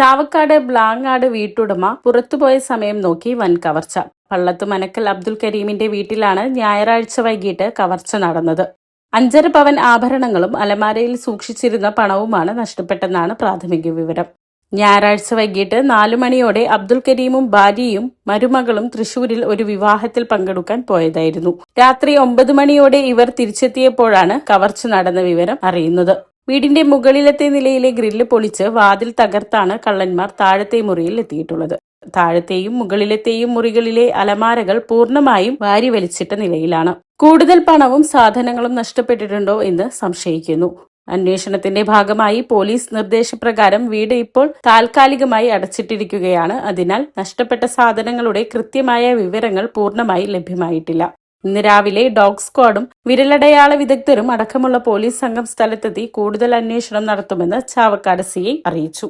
ചാവക്കാട് ബ്ലാങ്ങാട് വീട്ടുടമ പുറത്തുപോയ സമയം നോക്കി വൻ കവർച്ച. പള്ളത്ത് മനക്കൽ അബ്ദുൽ കരീമിന്റെ വീട്ടിലാണ് ഞായറാഴ്ച വൈകിട്ട് കവർച്ച നടന്നത്. 5.5 പവൻ ആഭരണങ്ങളും അലമാരയിൽ സൂക്ഷിച്ചിരുന്ന പണവുമാണ് നഷ്ടപ്പെട്ടെന്നാണ് പ്രാഥമിക വിവരം. ഞായറാഴ്ച വൈകിട്ട് 4 മണിയോടെ അബ്ദുൽ കരീമും ഭാര്യയും മരുമകളും തൃശൂരിൽ ഒരു വിവാഹത്തിൽ പങ്കെടുക്കാൻ പോയതായിരുന്നു. രാത്രി 9 മണിയോടെ ഇവർ തിരിച്ചെത്തിയപ്പോഴാണ് കവർച്ച നടന്ന വിവരം അറിയുന്നത്. വീടിന്റെ മുകളിലത്തെ നിലയിലെ ഗ്രില്ല് പൊളിച്ച് വാതിൽ തകർത്താണ് കള്ളന്മാർ താഴത്തെ മുറിയിൽ എത്തിയിട്ടുള്ളത്. താഴത്തെയും മുകളിലത്തെയും മുറികളിലെ അലമാരകൾ പൂർണ്ണമായും വാരി വലിച്ചിട്ട നിലയിലാണ്. കൂടുതൽ പണവും സാധനങ്ങളും നഷ്ടപ്പെട്ടിട്ടുണ്ടോ എന്ന് സംശയിക്കുന്നു. അന്വേഷണത്തിന്റെ ഭാഗമായി പോലീസ് നിർദ്ദേശപ്രകാരം വീട് ഇപ്പോൾ താൽക്കാലികമായി അടച്ചിട്ടിരിക്കുകയാണ്. അതിനാൽ നഷ്ടപ്പെട്ട സാധനങ്ങളുടെ കൃത്യമായ വിവരങ്ങൾ പൂർണ്ണമായി ലഭ്യമായിട്ടില്ല. ഇന്ന് രാവിലെ ഡോഗ് സ്ക്വാഡും വിരലടയാള വിദഗ്ധരും അടക്കമുള്ള പോലീസ് സംഘം സ്ഥലത്തെത്തി കൂടുതൽ അന്വേഷണം നടത്തുമെന്ന് ചാവക്കാട് സിഐ അറിയിച്ചു.